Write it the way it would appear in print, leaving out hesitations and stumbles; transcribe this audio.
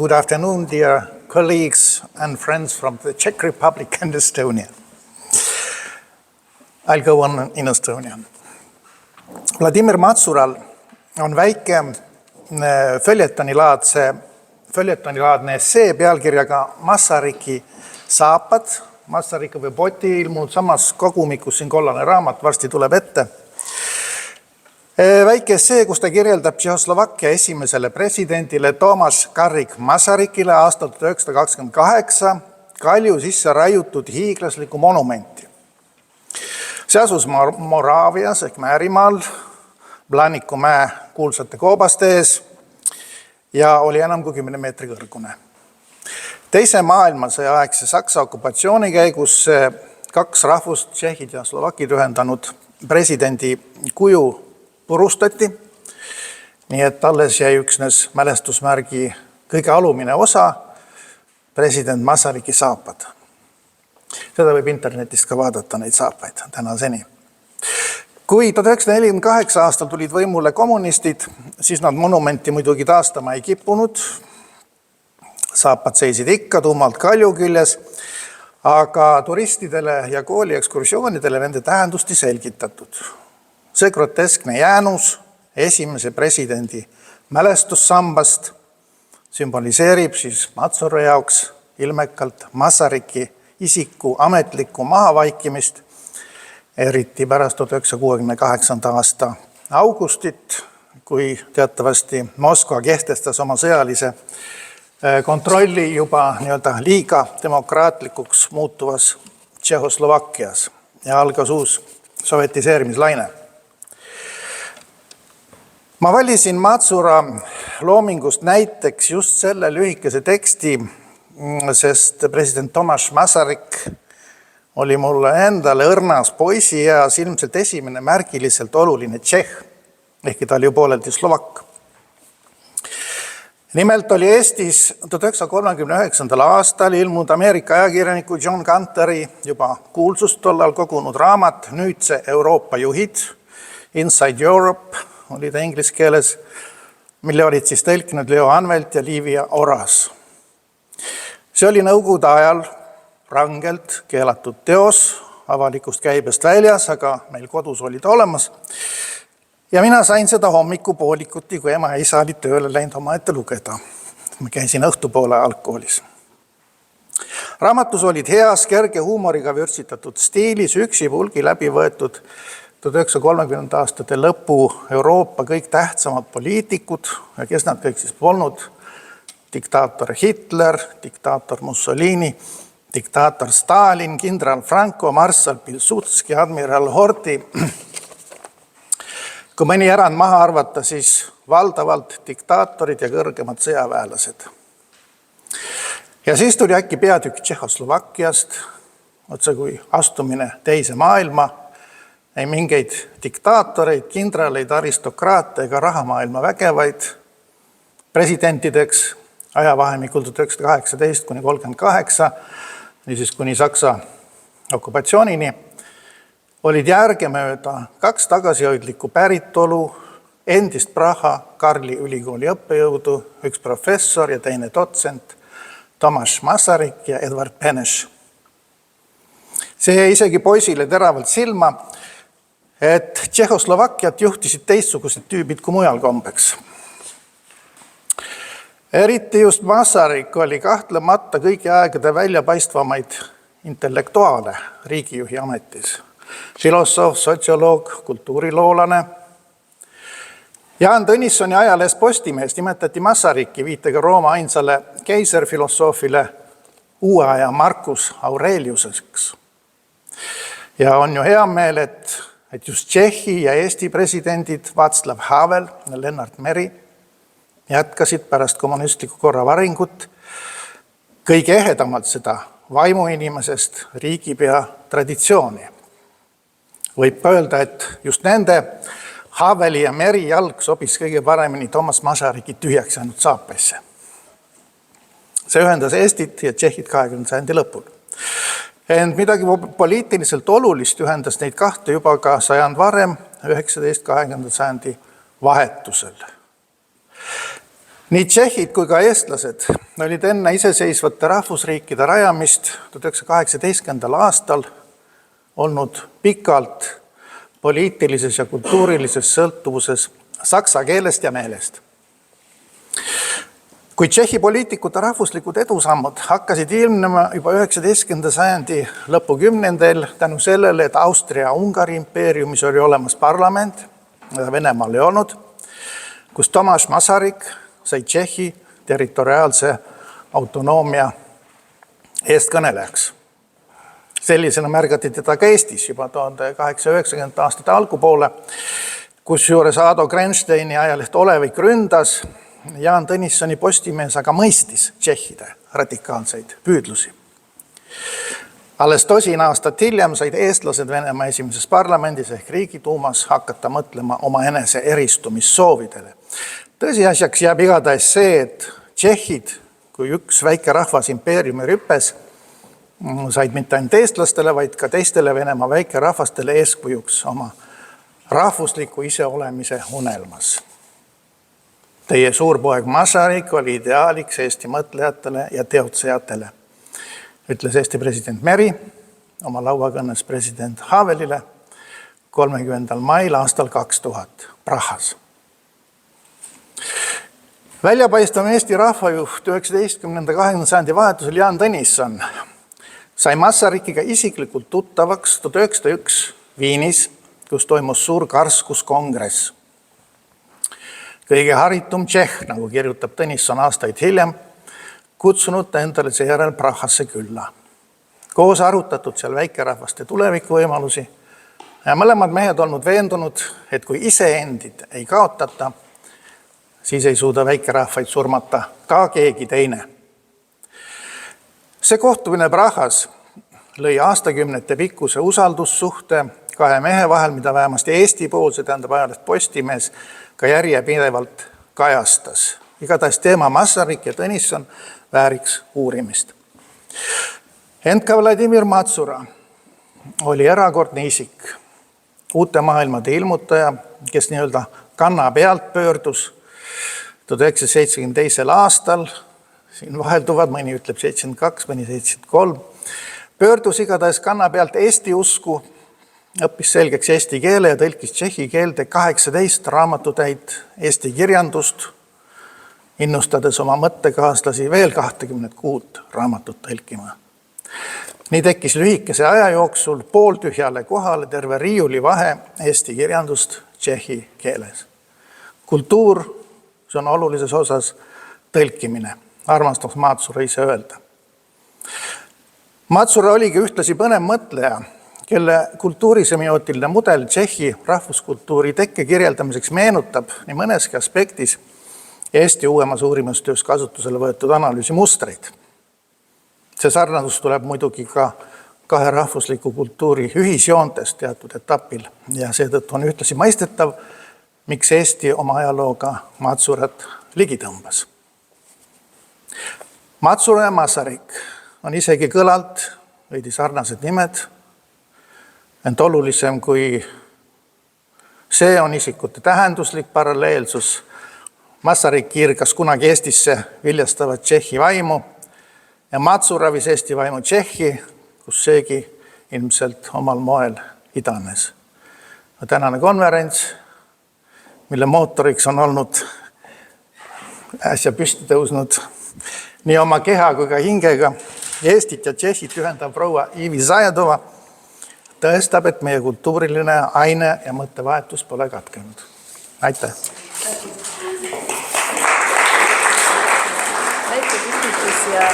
Good afternoon, dear colleagues and friends from the Czech Republic and Estonia. I'll go on in Estonian. Vladimir Matsural on väike följetonilaadne essee pealkirjaga Masaryki saapad. Masaryk või Boti ilmunud samas kogumikus, siin kollane raamat varsti tuleb ette. Väike essee, kus ta kirjeldab Tšehhoslovakkia esimesele presidendile Toomas Garrigue Masarykile aastal 1928 Kalju sisse raiutud hiiglaslikku monumenti. See asus Moraavias ehk Määrimaal, Blaniku mäe kuulsate koobaste ees ja oli enam kui 10 meetri kõrgune. Teise maailmasõja aegse Saksa okupatsiooni käigus kaks rahvust, tšehhid ja slovakid ühendanud presidendi kuju purustati, nii et alles jäi üksnes mälestusmärgi kõige alumine osa, president Masaryki saapad. Seda võib internetist ka vaadata neid saapaid tänaseni. Kui 1948 aastal tulid võimule kommunistid, siis nad monumenti muidugi taastama ei kippunud. Saapad seisid ikka tummalt Kalju küljes, aga turistidele ja kooli ekskursioonidele nende tähendust ei selgitatud. See groteskne jäänus esimese presidendi mälestussambast sümboliseerib siis Matsura jaoks ilmekalt Masaryki isiku ametlikku mahavaikimist, eriti pärast 1968. aasta augustit, kui teatavasti Moskva kehtestas oma sõjalise kontrolli juba liiga demokraatlikuks muutuvas Tšehhoslovakkias ja algas uus sovetiseerimislaine. Ma valisin Matsura loomingust näiteks just selle lühikese teksti, sest president Tomasz Masaryk oli mulle endale õrnas poisi ja ilmselt esimene märgiliselt oluline tšehh, ehkki ta oli ju pooleldi slovakk. Nimelt oli Eestis 1939. aastal ilmunud Ameerika ajakirjaniku John Gunteri juba kuulsust tollal kogunud raamat Nüüdse Euroopa juhid, Inside Europe, oli ta inglise keeles, mille olid siis tõlkinud Leo Anvelt ja Livia Oras. See oli nõukogude ajal rangelt keelatud teos, avalikust käibest väljas, aga meil kodus oli ta olemas. Ja mina sain seda hommikupoolikuti, kui ema ja isa oli tööle läinud oma ette lugeda. Ma käisin õhtupoole algkoolis. Raamatus olid heas, kerge huumoriga vürtsitatud stiilis, üksipulgi läbi võetud 1930. aastate lõpu Euroopa kõik tähtsamad poliitikud, ja kes nad kõik siis polnud, diktaator Hitler, diktaator Mussolini, diktaator Stalin, kindral Franco, marssal Pilsudski, admiral Horthy. Kui mõni erand maha arvata, siis valdavalt diktaatorid ja kõrgemad sõjaväelased. Ja siis tuli äkki peatükk Tšehhoslovakkiast, otse kui astumine teise maailma, ei mingeid diktaatoreid, kindraleid, aristokraate ega rahamaailma vägevaid presidentideks ajavahemikul 1918 kuni 1938, niisiis kuni Saksa okupatsioonini, olid järgemööda kaks tagasihoidlikku päritolu, endist Praha Karli ülikooli õppejõudu, üks professor ja teine dotsent, Tomasz Masaryk ja Edward Beneš. See jäi isegi poisile teravalt silma, et Tšehhoslovakkiat juhtisid teistsugused tüübid kui mujal kombeks. Eriti just Masaryk oli kahtlemata kõigi aegade väljapaistvamaid intellektuaale riigijuhi ametis. Filosoof, sotsioloog, kultuuriloolane. Jaan Tõnissoni ajalehes Postimees nimetati Masaryki viitega Rooma ainsale keiserfilosoofile uue aja Marcus Aureliuseks. Ja on ju hea meel, et just Tšehhi ja Eesti presidendid Václav Havel ja Lennart Meri jätkasid pärast kommunistliku korra varingut kõige ehedamalt seda vaimuinimesest riigipea traditsiooni. Võib ka öelda, et just nende Haveli ja Meri jalg sobis kõige paremini Toomas Masaryki tühjaks jäänud saapaisse. See ühendas Eestit ja Tšehhid 20. sajandi lõpul. Ent midagi poliitiliselt olulist ühendas neid kahte juba ka sajand varem, 19. 20. sajandi vahetusel. Nii tšehhid kui ka eestlased olid enne iseseisvate rahvusriikide rajamist 1918. aastal olnud pikalt poliitilises ja kultuurilises sõltuvuses saksa keelest ja meelest. Kui Tšehhi poliitikute rahvuslikud edusammud hakkasid ilmnema juba 19. sajandi lõpukümnendil tänu sellele, et Austria-Ungari impeeriumis oli olemas parlament, mida Venemaal ei olnud, kus Tomasz Masaryk sai Tšehhi territoriaalse autonoomia eestkõnelejaks. Sellisena märgati teda ka Eestis juba 1890. aastate algupoole, kusjuures Ado Grensteini ajaleht Olevik ründas. Jaan Tõnissoni Postimees aga mõistis tšehhide radikaalseid püüdlusi. Alles 10 aastat hiljem said eestlased Venemaa esimeses parlamendis ehk Riigiduumas hakata mõtlema oma enese eristumissoovidele. Tõsiasjaks jääb igatahes see, et tšehhid kui üks väike rahvas impeeriumi rüpes said mitte ainult eestlastele, vaid ka teistele Venemaa väikerahvastele eeskujuks oma rahvusliku iseolemise unelmas. Teie suurpoeg Masaryk oli ideaaliks Eesti mõtlejatele ja teotsejatele, ütles Eesti president Meri oma lauakõnes president Havelile 30. mail aastal 2000 Prahas. Väljapaistvam Eesti rahvajuht 19. 20. sajandi vahetusel Jaan Tõnisson sai Masarykiga isiklikult tuttavaks 1901 Viinis, kus toimus suur karskuskongress. Kõige haritum tšehh, nagu kirjutab Tõnisson aastaid hiljem, kutsunud ta endale seejärel Prahasse külla. Koos arutatud seal väikerahvaste tulevikuvõimalusi ja mõlemad mehed olnud veendunud, et kui iseendid ei kaotata, siis ei suuda väikerahvaid surmata ka keegi teine. See kohtumine Prahas lõi aastakümnete pikkuse usaldussuhte kahe mehe vahel, mida vähemasti Eesti pool, see tähendab ajaleht Postimees, ka järjepidevalt kajastas. Igatahes teema Masaryk ja Tõnisson vääriks uurimist. Ent ka Vladimir Matsura oli erakordne isik, uute maailmade ilmutaja, kes nii-öelda kanna pealt pöördus 1972. aastal, siin vahelduvad, mõni ütleb 72, mõni 73, pöördus igatahes kanna pealt Eesti usku, õppis selgeks eesti keele ja tõlkis tšehhi keelde 18 raamatutäit eesti kirjandust, innustades oma mõttekaaslasi veel 26 raamatut tõlkima. Nii tekkis lühikese aja jooksul pooltühjale kohale terve riiuli vahe eesti kirjandust tšehhi keeles. Kultuur, see on olulises osas tõlkimine, armastas Matsura ise öelda. Matsura oligi ühtlasi põnev mõtleja, kelle kultuurisemiotiline mudel tšehhi rahvuskultuuri tekke kirjeldamiseks meenutab nii mõneski aspektis Eesti uuemas uurimustöös kasutusele võetud analüüsi mustreid. See sarnadus tuleb muidugi ka kahe rahvusliku kultuuri ühisjoontest teatud etapil ja seetõttu on ühtlasi mõistetav, miks Eesti oma ajalooga Matsurat ligi tõmbas. Matsura ja Masaryk on isegi kõlalt veidi sarnased nimed, ent olulisem kui see on isikute tähenduslik paralleelsus. Masaryk kiirgas kunagi Eestisse viljastavat tšehhi vaimu ja Matsura viis Eesti vaimu Tšehhi, kus seegi ilmselt omal moel idanes. Tänane konverents, mille mootoriks on olnud äsja püsti tõusnud nii oma keha kui ka hingega Eestit ja Tšehhit ühendav proua Ivi Zajadova, tõestab, et meie kultuuriline aine ja mõttevahetus pole katkenud. Aitäh! Väike küsimus ja